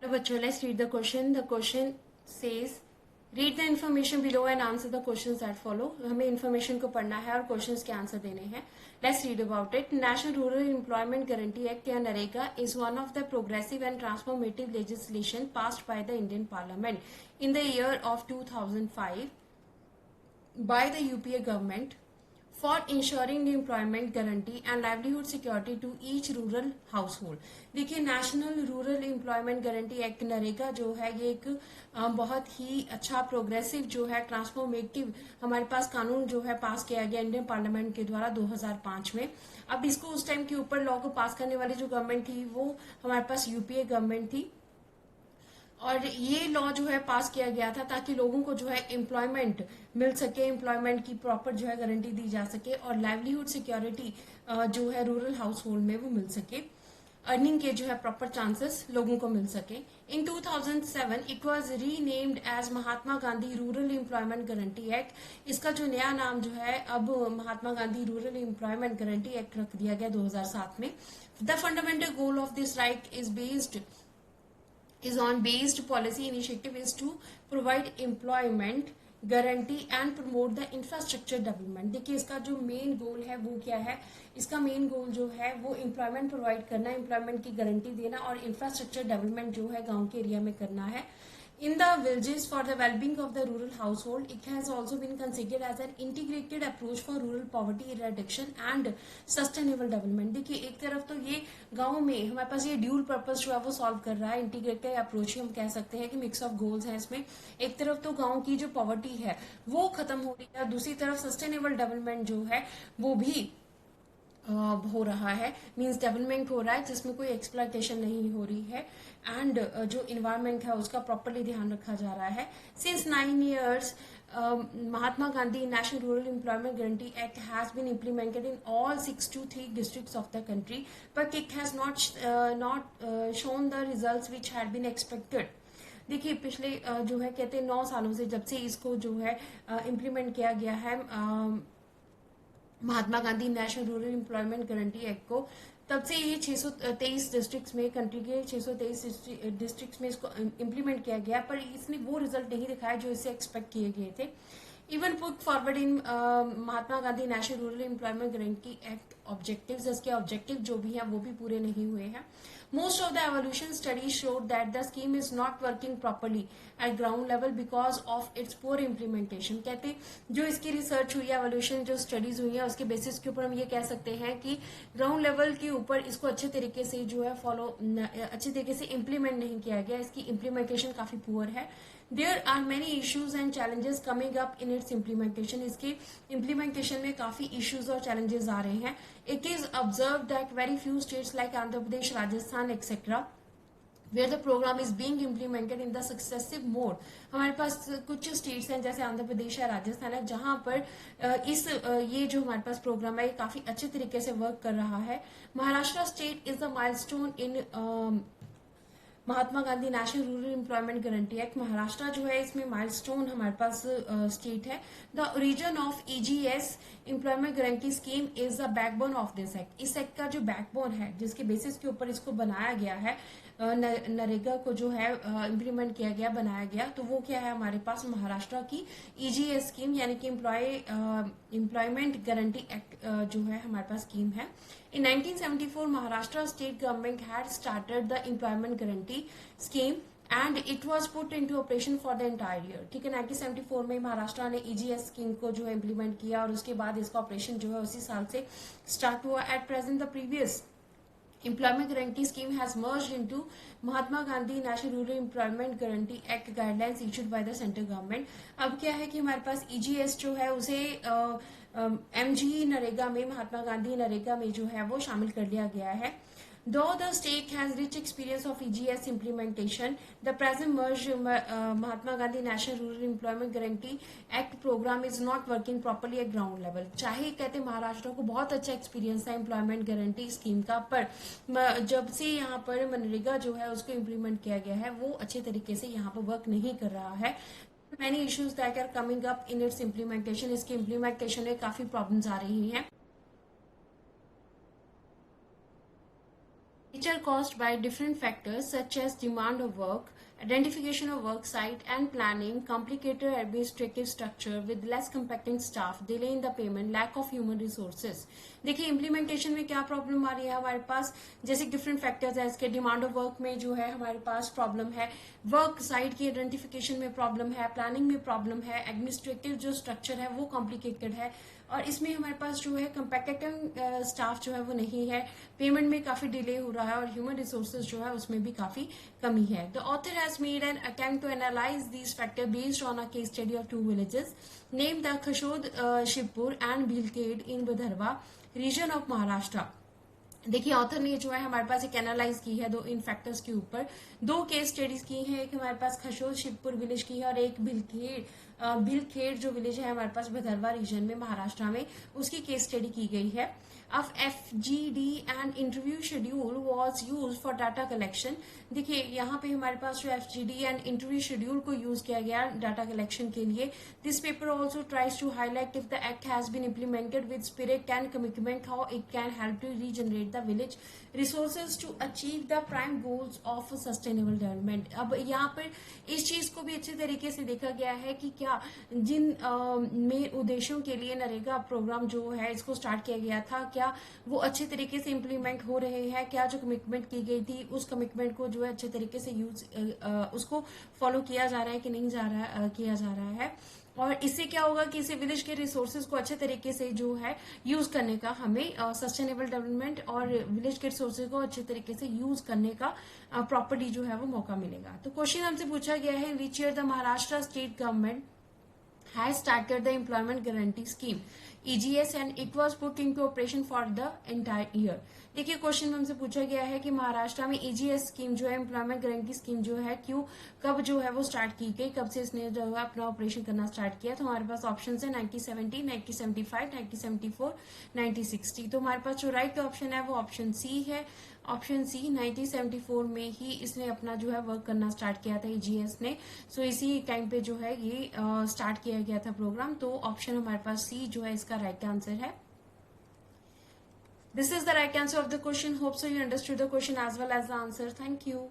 बच्चों, let's read the question. The question says, read the information below and answer the questions that follow. हमें information को पढ़ना है और questions के आंसर देने हैं. Let's read about it. National Rural Employment Guarantee Act या NREGA is one of the progressive and transformative legislation passed by the Indian Parliament in the year of 2005 by the UPA government for ensuring the employment guarantee and livelihood security to each rural household. देखिए, national rural employment guarantee act NREGA जो है ये एक बहुत ही अच्छा progressive जो है transformative हमारे पास कानून जो है पास किया गया इंडियन पार्लियामेंट के द्वारा 2005 में. अब इसको उस टाइम के ऊपर लॉ को पास करने वाली जो गवर्नमेंट थी वो हमारे पास यूपीए गवर्नमेंट थी और ये लॉ जो है पास किया गया था ताकि लोगों को जो है एम्प्लॉयमेंट मिल सके, एम्प्लॉयमेंट की प्रॉपर जो है गारंटी दी जा सके और लाइवलीहुड सिक्योरिटी जो है रूरल हाउस होल्ड में वो मिल सके, अर्निंग के जो है प्रॉपर चांसेस लोगों को मिल सके. In 2007 it was renamed as Mahatma Gandhi Rural employment guarantee Act. इसका जो नया नाम जो है अब Mahatma Gandhi Rural employment guarantee Act रख दिया गया 2007 में. The fundamental goal of this right is on based policy initiative is to provide employment guarantee and promote the infrastructure development. देखिए, इसका जो मेन गोल है वो क्या है? इसका मेन गोल जो है वो एम्प्लॉयमेंट प्रोवाइड करना, एम्प्लॉयमेंट की गारंटी देना और इंफ्रास्ट्रक्चर डेवलपमेंट जो है गांव के एरिया में करना है. In the villages for the well-being of the rural household, it has also been considered as an integrated approach for rural poverty eradication and sustainable development. देखिए, एक तरफ तो ये गांव में हमारे पास ये ड्यूल पर्पस जो है वो सॉल्व कर रहा है. इंटीग्रेटेड अप्रोच ही हम कह सकते हैं कि मिक्स ऑफ गोल्स हैं इसमें. एक तरफ तो गांव की जो पॉवर्टी है वो खत्म हो रही है, दूसरी तरफ सस्टेनेबल डेवलपमेंट जो है वो भी हो रहा है, मींस डेवलपमेंट हो रहा है जिसमें कोई एक्सप्लॉयटेशन नहीं हो रही है एंड जो इन्वायरमेंट है उसका प्रॉपरली ध्यान रखा जा रहा है. Since 9 years Mahatma Gandhi national rural employment guarantee act has been implemented in all 623 districts of the country, but it has not shown the results which had been expected. देखिए, पिछले जो है कहते हैं 9 सालों से जब से इसको जो है इम्प्लीमेंट किया गया है Mahatma Gandhi national rural employment guarantee Act को, तब से ये 623 डिस्ट्रिक्ट्स में, कंट्री के 623 डिस्ट्रिक्ट्स में इसको इम्प्लीमेंट किया गया, पर इसने वो रिजल्ट नहीं दिखाया जो इससे एक्सपेक्ट किए गए थे. Even put forward in Mahatma Gandhi national rural employment guarantee act objectives, इसके ऑब्जेक्टिव जो भी हैं वो भी पूरे नहीं हुए हैं. Most of the evaluation studies showed that the scheme is not working properly at ground level because of its poor implementation. कहते जो इसकी रिसर्च हुई है, एवोल्यूशन जो स्टडीज हुई है उसके बेसिस के ऊपर हम ये कह सकते हैं कि ग्राउंड लेवल के ऊपर इसको अच्छे तरीके से जो है अच्छे तरीके से इम्प्लीमेंट नहीं किया गया. इसकी इम्प्लीमेंटेशन काफी पुअर है. There are many issues and challenges coming up in its implementation. इसके इम्प्लीमेंटेशन में काफी इश्यूज और चैलेंजेस आ रहे हैं. It is observe that very few states like Andhra Pradesh, Rajasthan etcetera where the program is being implemented in the successive mode. हमारे पास कुछ states हैं जैसे आंध्र प्रदेश है, राजस्थान है, जहां पर ये जो हमारे पास प्रोग्राम है ये काफी अच्छे तरीके से वर्क कर रहा है. Maharashtra state is the milestone in Mahatma Gandhi national rural employment guarantee act. Maharashtra जो है इसमें माइलस्टोन हमारे पास स्टेट है. The origin of EGS employment guarantee scheme is the backbone of this act. इस एक्ट का जो बैकबोन है, जिसके बेसिस के ऊपर इसको बनाया गया है, नरेगा को जो है इम्प्लीमेंट किया गया, बनाया गया, तो वो क्या है हमारे पास महाराष्ट्र की ईजीएस स्कीम यानी कि एम्प्लॉयमेंट गारंटी एक्ट जो है हमारे पास स्कीम है. In 1974, Maharashtra state government had started the employment guarantee scheme and it was put into operation for the entire year. ठीक है, 1974 में महाराष्ट्र ने ईजीएस स्कीम को जो है इम्प्लीमेंट किया और उसके बाद इसका ऑपरेशन जो है उसी साल से स्टार्ट हुआ. At present the previous employment guarantee scheme has merged into Mahatma Gandhi National Rural Employment Guarantee Act guidelines issued by the central government. अब क्या है कि हमारे पास ईजीएस जो है उसे एमजी नरेगा में, महात्मा गांधी नरेगा में जो है वो शामिल कर लिया गया है. Though the state has rich experience of EGS implementation, the present merged Mahatma Gandhi National Rural Employment Guarantee Act program is not working properly at ground level. चाहे कहते महाराष्ट्र को बहुत अच्छा एक्सपीरियंस है एम्प्लॉयमेंट गारंटी स्कीम का, पर जब से यहाँ पर मनरेगा जो है उसको इम्प्लीमेंट किया गया है वो अच्छे तरीके से यहाँ पर वर्क नहीं कर रहा है. Many issues that are coming up in its implementation. इसके इम्प्लीमेंटेशन में काफी प्रॉब्लम्स आ रही हैं. which are caused by different factors such as demand of work, identification of work site and planning, complicated administrative structure with less competent staff, delay in the payment, lack of human resources. देखिए implementation में क्या problem आ रही है हमारे पास, जैसे different factors है इसके। Demand of work में जो है हमारे पास प्रॉब्लम है, वर्क साइट की आइडेंटिफिकेशन में प्रॉब्लम है, प्लानिंग में प्रॉब्लम है, एडमिनिस्ट्रेटिव जो स्ट्रक्चर है वो कॉम्प्लिकेटेड है, और इसमें हमारे पास जो है कंपेटेंट स्टाफ जो है वो नहीं है, पेमेंट में काफी डिले हो रहा है, और ह्यूमन रिसोर्सेज जो है उसमें भी काफी कमी है। The author has made an attempt to analyse these factor based on a case study of 2 villages name the Khashod Shivpur and Bhilkhed in Vidarbha region of Maharashtra. देखिए ऑथर ने जो है हमारे पास एक एनालाइज की है इन फैक्टर्स के ऊपर, 2 केस स्टडीज की हैं, एक हमारे पास खशोद शिवपुर विलेज की है और एक भीलखेड़ जो विलेज है हमारे पास विदर्भा रीजन में महाराष्ट्र में, उसकी केस स्टडी की गई है। Of FGD and interview schedule was used for data collection। देखिए यहाँ पे हमारे पास जो FGD and interview schedule को यूज किया गया डाटा कलेक्शन के लिए। This paper also tries to highlight if the act has been implemented with spirit and commitment, how it can help to regenerate the village resources to achieve the prime goals of sustainable development। अब यहाँ पर इस चीज को भी अच्छे तरीके से देखा गया है कि क्या जिन में उद्देश्यों के लिए नरेगा प्रोग्राम जो है इसको स्टार्ट किया गया था, क्या वो अच्छे तरीके से इम्प्लीमेंट हो रहे हैं, क्या जो कमिटमेंट की गई थी उस कमिटमेंट को जो है अच्छे तरीके से उसको फॉलो किया जा रहा है कि नहीं किया जा रहा है। और इससे क्या होगा कि इसे विलेज के रिसोर्सेज को अच्छे तरीके से जो है यूज करने का हमें सस्टेनेबल डेवलपमेंट और विलेज के रिसोर्सेज को अच्छे तरीके से यूज करने का प्रॉपर्टी जो है वो मौका मिलेगा। तो क्वेश्चन हमसे पूछा गया है, which year the Maharashtra state government has started the employment guarantee scheme EGS and it was put into operation for the entire year। देखिए क्वेश्चन हमसे पूछा गया है कि महाराष्ट्र में EGS स्कीम जो है एम्प्लॉयमेंट गारंटी स्कीम जो है कब जो है वो स्टार्ट की गई, कब से इसने जो है अपना ऑपरेशन करना स्टार्ट किया। तो हमारे पास ऑप्शन है 1970, 1975, 1974, 1960। तो हमारे पास जो राइट ऑप्शन है वो ऑप्शन सी है। ऑप्शन सी 1974 में ही इसने अपना जो है वर्क करना स्टार्ट किया था EGS ने। सो इसी टाइम पे जो है ये स्टार्ट किया गया था प्रोग्राम। तो ऑप्शन हमारे पास सी जो है इसका राइट आंसर है। This is the right answer of the question. Hope so you understood the question as well as the answer. Thank you.